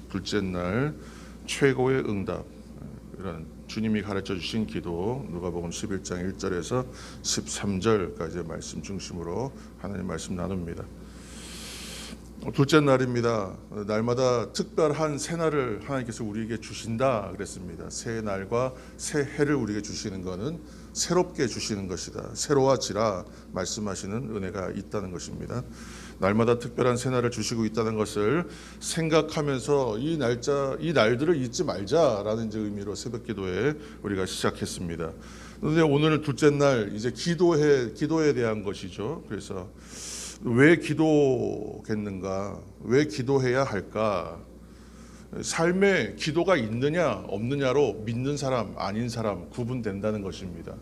둘째 날 최고의 응답, 이런 주님이 가르쳐 주신 기도, 누가복음 11장 1절에서 13절까지의 말씀 중심으로 하나님 말씀 나눕니다. 둘째 날입니다. 날마다 특별한 새날을 하나님께서 우리에게 주신다 그랬습니다. 새 날과 새 해를 우리에게 주시는 것은 새롭게 주시는 것이다. 새로워지라 말씀하시는 은혜가 있다는 것입니다. 날마다 특별한 새날을 주시고 있다는 것을 생각하면서 이 날들을 잊지 말자라는 의미로 새벽기도에 우리가 시작했습니다. 그런데 오늘 둘째 날 이제 기도에 대한 것이죠. 그래서 왜 기도겠는가? 왜 기도해야 할까? 삶에 기도가 있느냐 없느냐로 믿는 사람 아닌 사람 구분된다는 것입니다.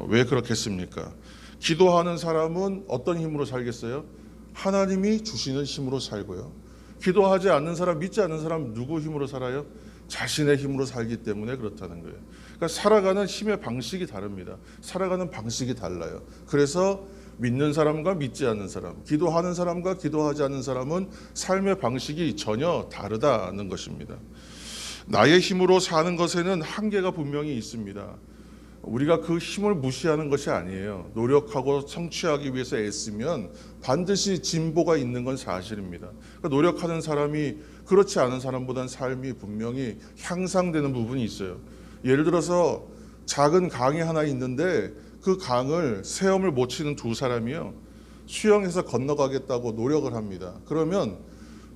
왜 그렇겠습니까? 기도하는 사람은 어떤 힘으로 살겠어요? 하나님이 주시는 힘으로 살고요. 기도하지 않는 사람, 믿지 않는 사람 누구 힘으로 살아요? 자신의 힘으로 살기 때문에 그렇다는 거예요. 그러니까 살아가는 힘의 방식이 다릅니다. 살아가는 방식이 달라요. 그래서 믿는 사람과 믿지 않는 사람, 기도하는 사람과 기도하지 않는 사람은 삶의 방식이 전혀 다르다는 것입니다. 나의 힘으로 사는 것에는 한계가 분명히 있습니다. 우리가 그 힘을 무시하는 것이 아니에요. 노력하고 성취하기 위해서 애쓰면 반드시 진보가 있는 건 사실입니다. 그러니까 노력하는 사람이 그렇지 않은 사람보다는 삶이 분명히 향상되는 부분이 있어요. 예를 들어서 작은 강이 하나 있는데 그 강을 세엄을 못 치는 두 사람이요, 수영해서 건너가겠다고 노력을 합니다. 그러면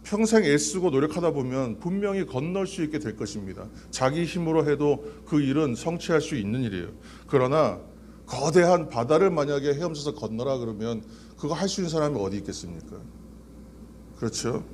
평생 애쓰고 노력하다 보면 분명히 건널 수 있게 될 것입니다. 자기 힘으로 해도 그 일은 성취할 수 있는 일이에요. 그러나 거대한 바다를 만약에 헤엄쳐서 건너라 그러면 그거 할 수 있는 사람이 어디 있겠습니까? 그렇죠?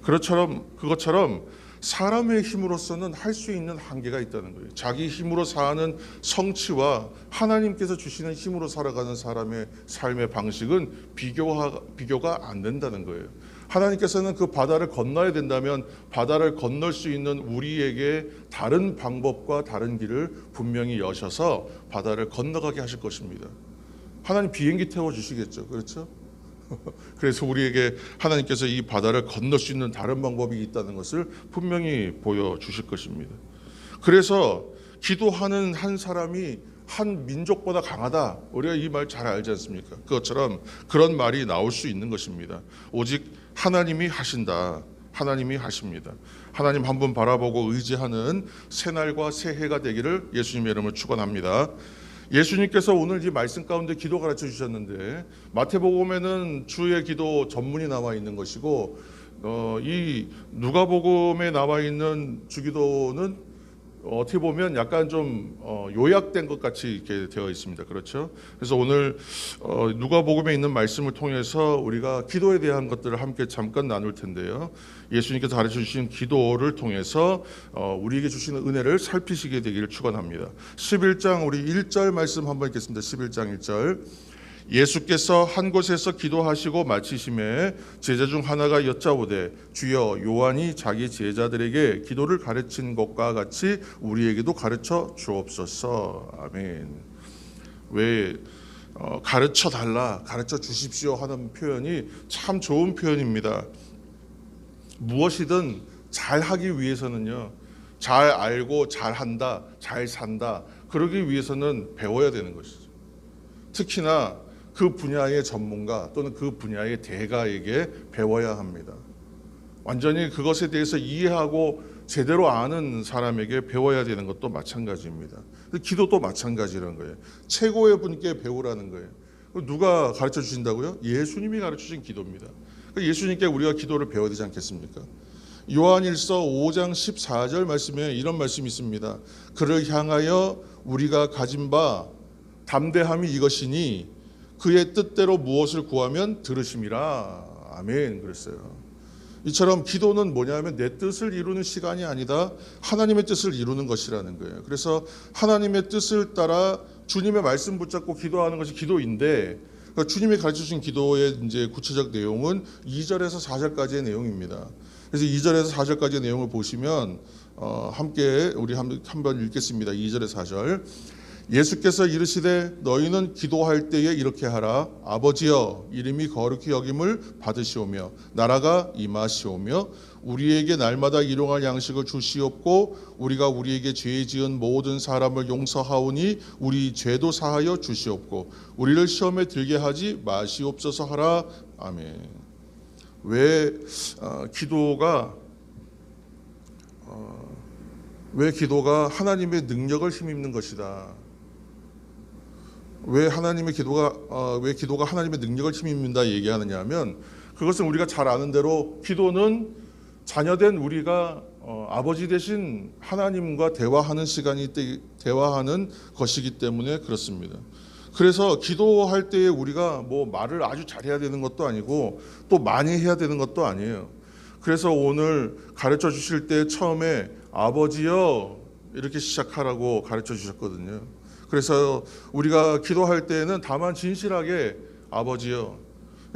그것처럼 사람의 힘으로서는 할 수 있는 한계가 있다는 거예요. 자기 힘으로 사는 성취와 하나님께서 주시는 힘으로 살아가는 사람의 삶의 방식은 비교가 안 된다는 거예요. 하나님께서는 그 바다를 건너야 된다면 바다를 건널 수 있는 우리에게 다른 방법과 다른 길을 분명히 여셔서 바다를 건너가게 하실 것입니다. 하나님 비행기 태워주시겠죠. 그렇죠? 그래서 우리에게 하나님께서 이 바다를 건널 수 있는 다른 방법이 있다는 것을 분명히 보여주실 것입니다. 그래서 기도하는 한 사람이 한 민족보다 강하다, 우리가 이 말 잘 알지 않습니까? 그것처럼 그런 말이 나올 수 있는 것입니다. 오직 하나님이 하신다. 하나님이 하십니다. 하나님 한 분 바라보고 의지하는 새날과 새해가 되기를 예수님의 이름으로 축원합니다. 예수님께서 오늘 이 말씀 가운데 기도 가르쳐 주셨는데, 마태복음에는 주의 기도 전문이 나와 있는 것이고, 이 누가복음에 나와 있는 주기도는 어떻게 보면 약간 좀 요약된 것 같이 이렇게 되어 있습니다. 그렇죠? 그래서 오늘 누가복음에 있는 말씀을 통해서 우리가 기도에 대한 것들을 함께 잠깐 나눌 텐데요. 예수님께서 가르쳐 주신 기도를 통해서 우리에게 주시는 은혜를 살피시게 되기를 축원합니다. 11장 우리 1절 말씀 한번 읽겠습니다. 11장 1절. 예수께서 한 곳에서 기도하시고 마치심에 제자 중 하나가 여짜오되 주여 요한이 자기 제자들에게 기도를 가르친 것과 같이 우리에게도 가르쳐 주옵소서. 아멘. 왜 가르쳐 달라, 가르쳐 주십시오 하는 표현이 참 좋은 표현입니다. 무엇이든 잘하기 위해서는요, 잘 알고 잘한다, 잘 산다, 그러기 위해서는 배워야 되는 것이죠. 특히나 그 분야의 전문가 또는 그 분야의 대가에게 배워야 합니다. 완전히 그것에 대해서 이해하고 제대로 아는 사람에게 배워야 되는 것도 마찬가지입니다. 기도도 마찬가지라는 거예요. 최고의 분께 배우라는 거예요. 누가 가르쳐 주신다고요? 예수님이 가르쳐 주신 기도입니다. 예수님께 우리가 기도를 배워야 되지 않겠습니까? 요한일서 5장 14절 말씀에 이런 말씀이 있습니다. 그를 향하여 우리가 가진 바 담대함이 이것이니 그의 뜻대로 무엇을 구하면 들으심이라. 아멘. 그랬어요. 이처럼 기도는 뭐냐면 내 뜻을 이루는 시간이 아니다, 하나님의 뜻을 이루는 것이라는 거예요. 그래서 하나님의 뜻을 따라 주님의 말씀 붙잡고 기도하는 것이 기도인데, 그러니까 주님이 가르쳐 주신 기도의 이제 구체적 내용은 2절에서 4절까지의 내용입니다. 그래서 2절에서 4절까지의 내용을 보시면 함께 우리 한번 읽겠습니다. 2절에서 4절. 예수께서 이르시되 너희는 기도할 때에 이렇게 하라. 아버지여, 이름이 거룩히 여김을 받으시오며 나라가 임하시오며 우리에게 날마다 일용할 양식을 주시옵고 우리가 우리에게 죄 지은 모든 사람을 용서하오니 우리 죄도 사하여 주시옵고 우리를 시험에 들게 하지 마시옵소서 하라. 아멘. 왜 기도가 하나님의 능력을 힘입는 것이다. 왜 기도가 하나님의 능력을 힘입는다 얘기하느냐 하면, 그것은 우리가 잘 아는 대로 기도는 자녀된 우리가 아버지 되신 하나님과 대화하는 대화하는 것이기 때문에 그렇습니다. 그래서 기도할 때에 우리가 뭐 말을 아주 잘해야 되는 것도 아니고 또 많이 해야 되는 것도 아니에요. 그래서 오늘 가르쳐 주실 때 처음에 아버지여 이렇게 시작하라고 가르쳐 주셨거든요. 그래서 우리가 기도할 때는 다만 진실하게 아버지여.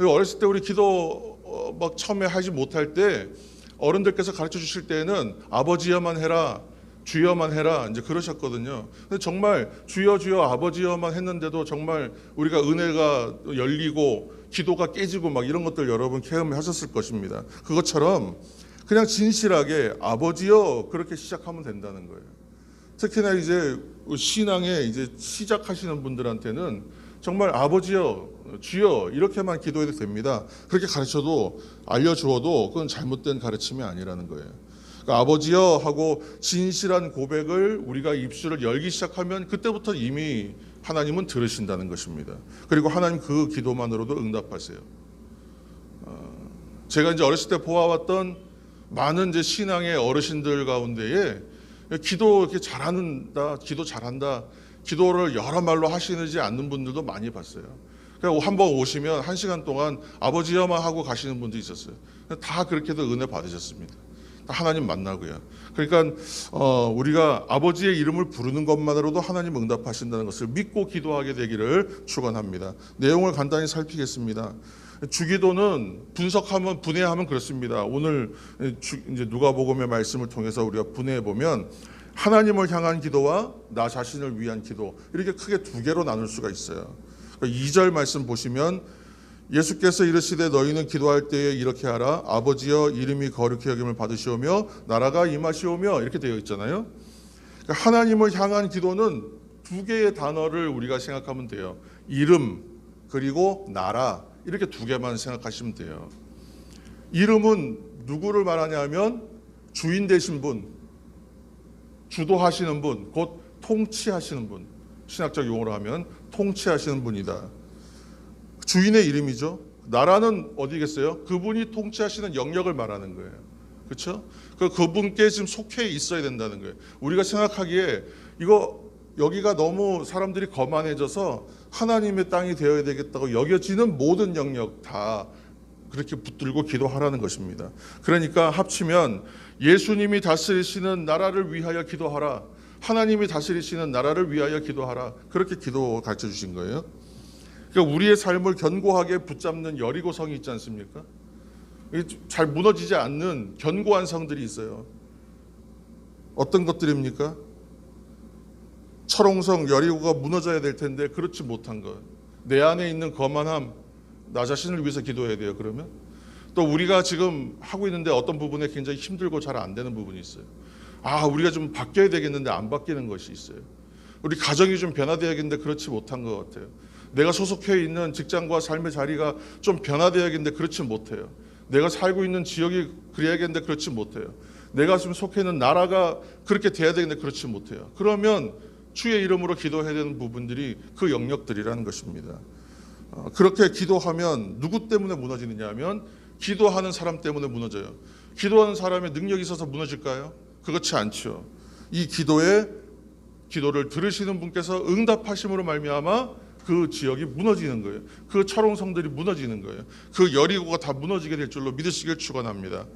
어렸을 때 우리 기도 막 처음에 하지 못할 때 어른들께서 가르쳐 주실 때는 아버지여만 해라, 주여만 해라 이제 그러셨거든요. 근데 정말 주여 주여 아버지여만 했는데도 정말 우리가 은혜가 열리고 기도가 깨지고 막 이런 것들 여러분 체험하셨을 것입니다. 그것처럼 그냥 진실하게 아버지여 그렇게 시작하면 된다는 거예요. 특히나 이제 신앙에 이제 시작하시는 분들한테는 정말 아버지여 주여 이렇게만 기도해도 됩니다. 그렇게 가르쳐도 알려주어도 그건 잘못된 가르침이 아니라는 거예요. 그러니까 아버지여 하고 진실한 고백을 우리가 입술을 열기 시작하면 그때부터 이미 하나님은 들으신다는 것입니다. 그리고 하나님 그 기도만으로도 응답하세요. 제가 이제 어렸을 때 보아왔던 많은 이제 신앙의 어르신들 가운데에 기도 이렇게 기도 잘한다, 기도를 여러 말로 하시지 않는 분들도 많이 봤어요. 그러니까 한번 오시면 1시간 동안 아버지여만 하고 가시는 분도 있었어요. 다 그렇게도 은혜 받으셨습니다. 하나님 만나고요. 그러니까 우리가 아버지의 이름을 부르는 것만으로도 하나님 응답하신다는 것을 믿고 기도하게 되기를 축원합니다. 내용을 간단히 살피겠습니다. 주기도는 분해하면 그렇습니다. 오늘 이제 누가복음의 말씀을 통해서 우리가 분해해 보면 하나님을 향한 기도와 나 자신을 위한 기도 이렇게 크게 두 개로 나눌 수가 있어요. 2절 말씀 보시면 예수께서 이르시되 너희는 기도할 때에 이렇게 하라. 아버지여 이름이 거룩히 여김을 받으시오며 나라가 임하시오며 이렇게 되어 있잖아요. 그러니까 하나님을 향한 기도는 두 개의 단어를 우리가 생각하면 돼요. 이름 그리고 나라 이렇게 두 개만 생각하시면 돼요. 이름은 누구를 말하냐면 주인 되신 분, 주도하시는 분, 곧 통치하시는 분. 신학적 용어로 하면 통치하시는 분이다. 주인의 이름이죠. 나라는 어디겠어요? 그분이 통치하시는 영역을 말하는 거예요. 그렇죠? 그분께 지금 속해 있어야 된다는 거예요. 우리가 생각하기에 여기가 너무 사람들이 거만해져서 하나님의 땅이 되어야 되겠다고 여겨지는 모든 영역 다 그렇게 붙들고 기도하라는 것입니다. 그러니까 합치면 예수님이 다스리시는 나라를 위하여 기도하라. 하나님이 다스리시는 나라를 위하여 기도하라. 그렇게 기도 가르쳐 주신 거예요. 그러니까 우리의 삶을 견고하게 붙잡는 여리고성이 있지 않습니까? 잘 무너지지 않는 견고한 성들이 있어요. 어떤 것들입니까? 철옹성 여리고가 무너져야 될 텐데 그렇지 못한 것. 내 안에 있는 거만함, 나 자신을 위해서 기도해야 돼요. 그러면 또 우리가 지금 하고 있는데 어떤 부분에 굉장히 힘들고 잘 안 되는 부분이 있어요. 우리가 좀 바뀌어야 되겠는데 안 바뀌는 것이 있어요. 우리 가정이 좀 변화되어야겠는데 그렇지 못한 것 같아요. 내가 소속해 있는 직장과 삶의 자리가 좀 변화되어야겠는데 그렇지 못해요. 내가 살고 있는 지역이 그래야겠는데 그렇지 못해요. 내가 지금 속해 있는 나라가 그렇게 돼야 되겠는데 그렇지 못해요. 그러면 주의 이름으로 기도해야 되는 부분들이 그 영역들이라는 것입니다. 그렇게 기도하면 누구 때문에 무너지느냐 하면 기도하는 사람 때문에 무너져요. 기도하는 사람의 능력이 있어서 무너질까요? 그렇지 않죠. 이 기도를 들으시는 분께서 응답하심으로 말미암아 그 지역이 무너지는 거예요. 그 철옹성들이 무너지는 거예요. 그 여리고가 다 무너지게 될 줄로 믿으시길 축원합니다.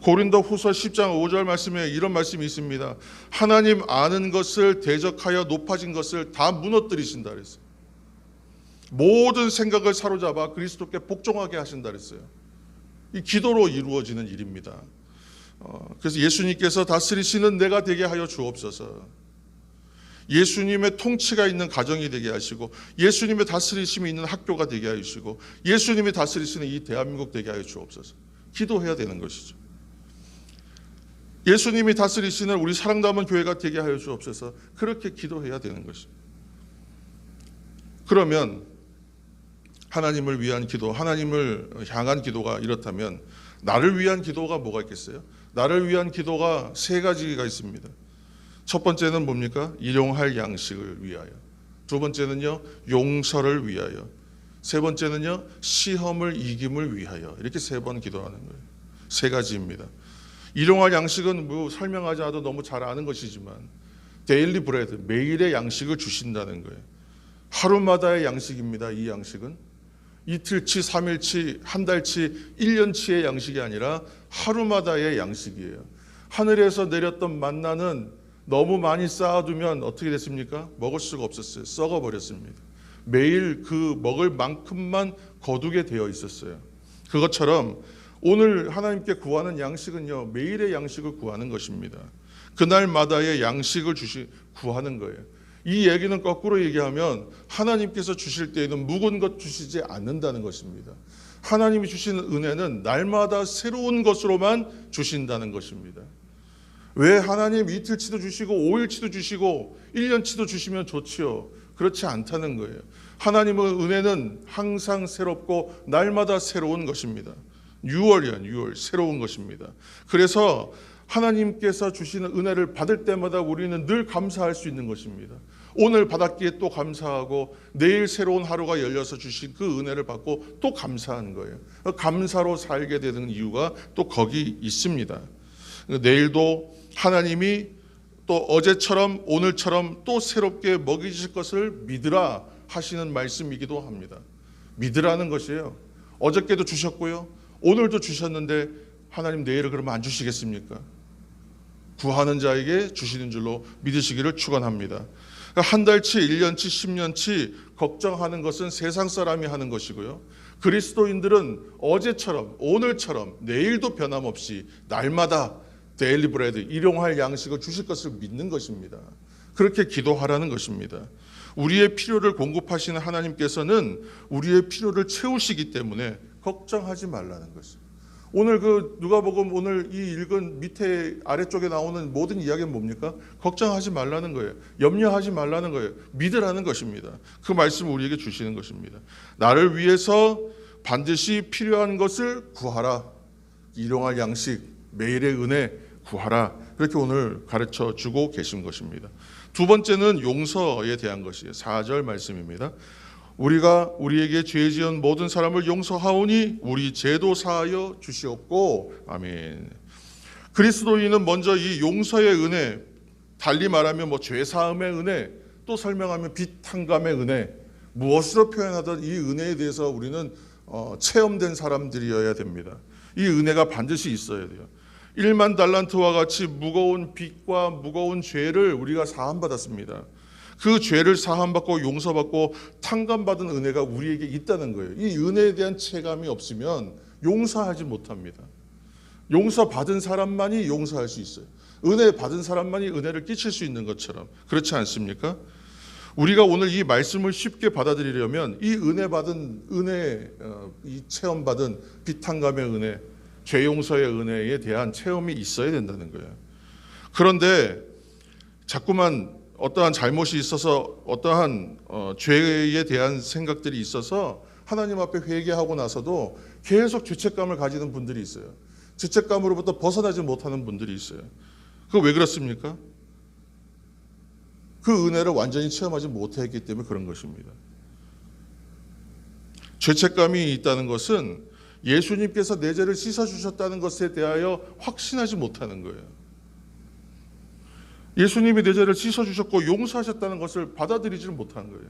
고린도후서 10장 5절 말씀에 이런 말씀이 있습니다. 하나님 아는 것을 대적하여 높아진 것을 다 무너뜨리신다 그랬어요. 모든 생각을 사로잡아 그리스도께 복종하게 하신다 그랬어요. 이 기도로 이루어지는 일입니다. 그래서 예수님께서 다스리시는 내가 되게 하여 주옵소서. 예수님의 통치가 있는 가정이 되게 하시고 예수님의 다스리심이 있는 학교가 되게 하시고 예수님이 다스리시는 이 대한민국 되게 하여 주옵소서. 기도해야 되는 것이죠. 예수님이 다스리시는 우리 사랑담은 교회가 되게 하여 주옵소서. 그렇게 기도해야 되는 것입니다. 그러면 하나님을 위한 기도, 하나님을 향한 기도가 이렇다면 나를 위한 기도가 뭐가 있겠어요? 나를 위한 기도가 세 가지가 있습니다. 첫 번째는 뭡니까? 일용할 양식을 위하여. 두 번째는요, 용서를 위하여. 세 번째는요, 시험을 이김을 위하여. 이렇게 세 번 기도하는 거예요. 세 가지입니다. 일용할 양식은 뭐 설명하지 않아도 너무 잘 아는 것이지만 데일리 브레드, 매일의 양식을 주신다는 거예요. 하루마다의 양식입니다. 이 양식은 이틀치, 3일치, 한 달치, 1년치의 양식이 아니라 하루마다의 양식이에요. 하늘에서 내렸던 만나는 너무 많이 쌓아두면 어떻게 됐습니까? 먹을 수가 없었어요. 썩어버렸습니다. 매일 그 먹을 만큼만 거두게 되어 있었어요. 그것처럼 오늘 하나님께 구하는 양식은요, 매일의 양식을 구하는 것입니다. 그날마다의 양식을 구하는 거예요. 이 얘기는 거꾸로 얘기하면 하나님께서 주실 때에는 묵은 것 주시지 않는다는 것입니다. 하나님이 주시는 은혜는 날마다 새로운 것으로만 주신다는 것입니다. 왜 하나님 이틀치도 주시고 5일치도 주시고 1년치도 주시면 좋지요? 그렇지 않다는 거예요. 하나님의 은혜는 항상 새롭고 날마다 새로운 것입니다. 6월 새로운 것입니다. 그래서 하나님께서 주시는 은혜를 받을 때마다 우리는 늘 감사할 수 있는 것입니다. 오늘 받았기에 또 감사하고 내일 새로운 하루가 열려서 주신 그 은혜를 받고 또 감사하는 거예요. 감사로 살게 되는 이유가 또 거기 있습니다. 내일도 하나님이 또 어제처럼 오늘처럼 또 새롭게 먹이실 것을 믿으라 하시는 말씀이기도 합니다. 믿으라는 것이에요. 어저께도 주셨고요, 오늘도 주셨는데 하나님 내일을 그러면 안 주시겠습니까? 구하는 자에게 주시는 줄로 믿으시기를 축원합니다. 한 달치, 1년치, 10년치 걱정하는 것은 세상 사람이 하는 것이고요, 그리스도인들은 어제처럼 오늘처럼 내일도 변함없이 날마다 데일리 브레드, 일용할 양식을 주실 것을 믿는 것입니다. 그렇게 기도하라는 것입니다. 우리의 필요를 공급하시는 하나님께서는 우리의 필요를 채우시기 때문에 걱정하지 말라는 것입니다. 오늘 그 누가복음 오늘 이 읽은 밑에 아래쪽에 나오는 모든 이야기는 뭡니까? 걱정하지 말라는 거예요. 염려하지 말라는 거예요. 믿으라는 것입니다. 그 말씀을 우리에게 주시는 것입니다. 나를 위해서 반드시 필요한 것을 구하라. 일용할 양식, 매일의 은혜 구하라. 그렇게 오늘 가르쳐 주고 계신 것입니다. 두 번째는 용서에 대한 것이에요. 4절 말씀입니다. 우리가 우리에게 죄 지은 모든 사람을 용서하오니 우리 죄도 사하여 주시옵고. 아멘. 그리스도인은 먼저 이 용서의 은혜, 달리 말하면 죄 사함의 은혜, 또 설명하면 빚 탕감의 은혜, 무엇으로 표현하든 이 은혜에 대해서 우리는 체험된 사람들이어야 됩니다. 이 은혜가 반드시 있어야 돼요. 1만 달란트와 같이 무거운 빚과 무거운 죄를 우리가 사함받았습니다. 그 죄를 사함받고 용서받고 탕감받은 은혜가 우리에게 있다는 거예요. 이 은혜에 대한 체감이 없으면 용서하지 못합니다. 용서받은 사람만이 용서할 수 있어요. 은혜 받은 사람만이 은혜를 끼칠 수 있는 것처럼. 그렇지 않습니까? 우리가 오늘 이 말씀을 쉽게 받아들이려면 이 은혜 받은 은혜, 이 체험받은 빚 탕감의 은혜, 죄 용서의 은혜에 대한 체험이 있어야 된다는 거예요. 그런데 자꾸만 어떠한 잘못이 있어서 어떠한 죄에 대한 생각들이 있어서 하나님 앞에 회개하고 나서도 계속 죄책감을 가지는 분들이 있어요. 죄책감으로부터 벗어나지 못하는 분들이 있어요. 그거 왜 그렇습니까? 그 은혜를 완전히 체험하지 못했기 때문에 그런 것입니다. 죄책감이 있다는 것은 예수님께서 내 죄를 씻어주셨다는 것에 대하여 확신하지 못하는 거예요. 예수님이 내 죄를 씻어주셨고 용서하셨다는 것을 받아들이지를 못하는 거예요.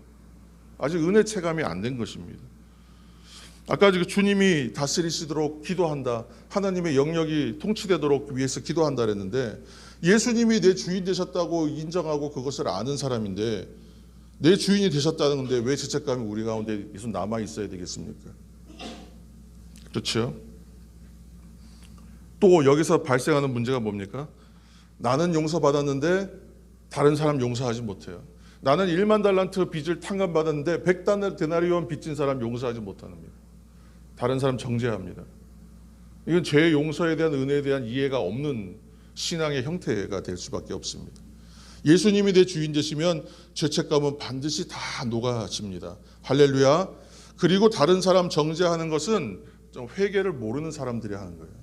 아직 은혜 체감이 안 된 것입니다. 아까 주님이 다스리시도록 기도한다, 하나님의 영역이 통치되도록 위해서 기도한다 그랬는데, 예수님이 내 주인 되셨다고 인정하고 그것을 아는 사람인데 내 주인이 되셨다는 건데 왜 죄책감이 우리 가운데 계속 남아 있어야 되겠습니까? 그렇죠? 또 여기서 발생하는 문제가 뭡니까? 나는 용서받았는데 다른 사람 용서하지 못해요. 나는 1만 달란트 빚을 탕감받았는데 100데나리온 빚진 사람 용서하지 못합니다. 다른 사람 정죄합니다. 이건 죄 용서에 대한 은혜에 대한 이해가 없는 신앙의 형태가 될 수밖에 없습니다. 예수님이 내 주인 되시면 죄책감은 반드시 다 녹아집니다. 할렐루야. 그리고 다른 사람 정죄하는 것은 좀 회개를 모르는 사람들이 하는 거예요.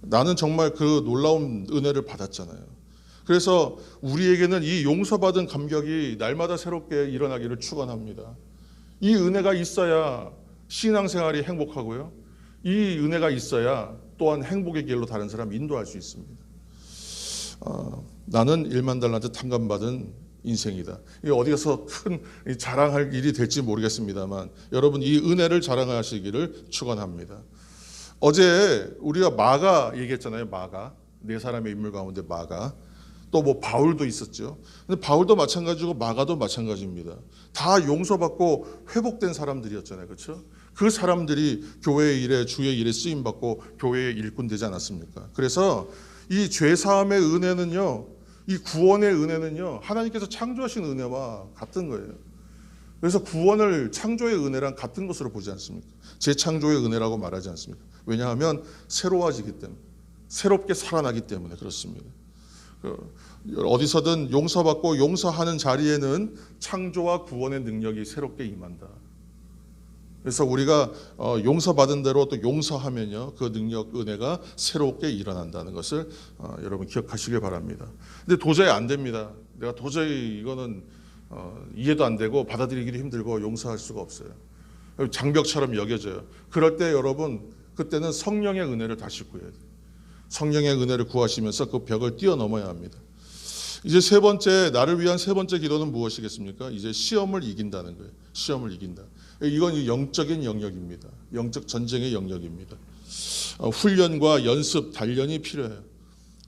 나는 정말 그 놀라운 은혜를 받았잖아요. 그래서 우리에게는 이 용서받은 감격이 날마다 새롭게 일어나기를 축원합니다. 이 은혜가 있어야 신앙생활이 행복하고요. 이 은혜가 있어야 또한 행복의 길로 다른 사람 인도할 수 있습니다. 나는 1만 달란트 탕감받은 인생이다. 이게 어디서 큰 자랑할 일이 될지 모르겠습니다만 여러분 이 은혜를 자랑하시기를 축원합니다. 어제 우리가 마가 얘기했잖아요. 마가 네 사람의 인물 가운데 마가 또 뭐 바울도 있었죠. 근데 바울도 마찬가지고 마가도 마찬가지입니다. 다 용서받고 회복된 사람들이었잖아요. 그렇죠? 그 사람들이 교회의 일에 주의 일에 쓰임 받고 교회의 일꾼 되지 않았습니까? 그래서 이 죄 사함의 은혜는요, 이 구원의 은혜는요, 하나님께서 창조하신 은혜와 같은 거예요. 그래서 구원을 창조의 은혜랑 같은 것으로 보지 않습니까? 재창조의 은혜라고 말하지 않습니까? 왜냐하면 새로워지기 때문에, 새롭게 살아나기 때문에 그렇습니다. 어디서든 용서받고 용서하는 자리에는 창조와 구원의 능력이 새롭게 임한다. 그래서 우리가 용서받은 대로 또 용서하면요, 그 능력, 은혜가 새롭게 일어난다는 것을 여러분 기억하시길 바랍니다. 근데 도저히 안 됩니다. 내가 도저히 이거는 이해도 안 되고 받아들이기도 힘들고 용서할 수가 없어요. 장벽처럼 여겨져요. 그럴 때 여러분 그때는 성령의 은혜를 다시 구해야 돼요. 성령의 은혜를 구하시면서 그 벽을 뛰어넘어야 합니다. 이제 세 번째, 나를 위한 세 번째 기도는 무엇이겠습니까? 이제 시험을 이긴다는 거예요. 시험을 이긴다. 이건 영적인 영역입니다. 영적 전쟁의 영역입니다. 훈련과 연습, 단련이 필요해요.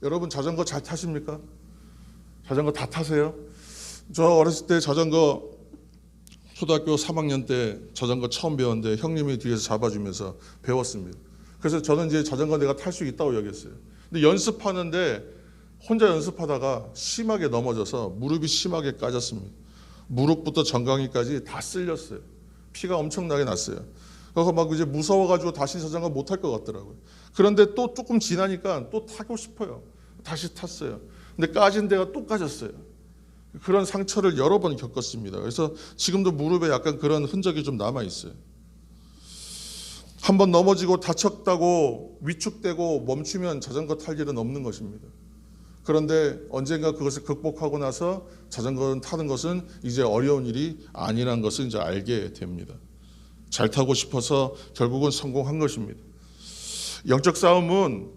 여러분 자전거 잘 타십니까? 자전거 다 타세요? 저 어렸을 때 자전거 초등학교 3학년 때 자전거 처음 배웠는데 형님이 뒤에서 잡아주면서 배웠습니다. 그래서 저는 이제 자전거 내가 탈 수 있다고 여겼어요. 근데 연습하는데 혼자 연습하다가 심하게 넘어져서 무릎이 심하게 까졌습니다. 무릎부터 정강이까지 다 쓸렸어요. 피가 엄청나게 났어요. 그래서 막 이제 무서워가지고 다시 자전거 못 탈 것 같더라고요. 그런데 또 조금 지나니까 또 타고 싶어요. 다시 탔어요. 근데 까진 데가 또 까졌어요. 그런 상처를 여러 번 겪었습니다. 그래서 지금도 무릎에 약간 그런 흔적이 좀 남아 있어요. 한번 넘어지고 다쳤다고 위축되고 멈추면 자전거 탈 일은 없는 것입니다. 그런데 언젠가 그것을 극복하고 나서 자전거를 타는 것은 이제 어려운 일이 아니라는 것을 이제 알게 됩니다. 잘 타고 싶어서 결국은 성공한 것입니다. 영적 싸움은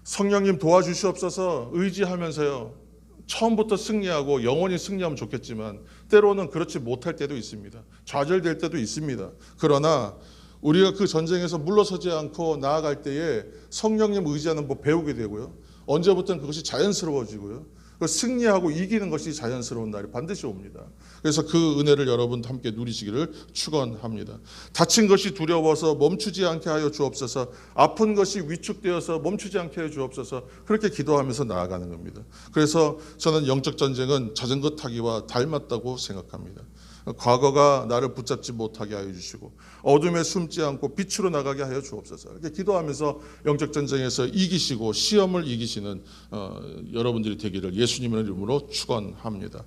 성령님 도와주시옵소서 의지하면서요. 처음부터 승리하고 영원히 승리하면 좋겠지만 때로는 그렇지 못할 때도 있습니다. 좌절될 때도 있습니다. 그러나 우리가 그 전쟁에서 물러서지 않고 나아갈 때에 성령님 의지하는 법 배우게 되고요. 언제부터는 그것이 자연스러워지고요. 승리하고 이기는 것이 자연스러운 날이 반드시 옵니다. 그래서 그 은혜를 여러분 함께 누리시기를 축원합니다. 다친 것이 두려워서 멈추지 않게 하여 주옵소서. 아픈 것이 위축되어서 멈추지 않게 하여 주옵소서. 그렇게 기도하면서 나아가는 겁니다. 그래서 저는 영적 전쟁은 자전거 타기와 닮았다고 생각합니다. 과거가 나를 붙잡지 못하게 하여 주시고 어둠에 숨지 않고 빛으로 나가게 하여 주옵소서. 이렇게 기도하면서 영적 전쟁에서 이기시고 시험을 이기시는 여러분들이 되기를 예수님의 이름으로 축원합니다.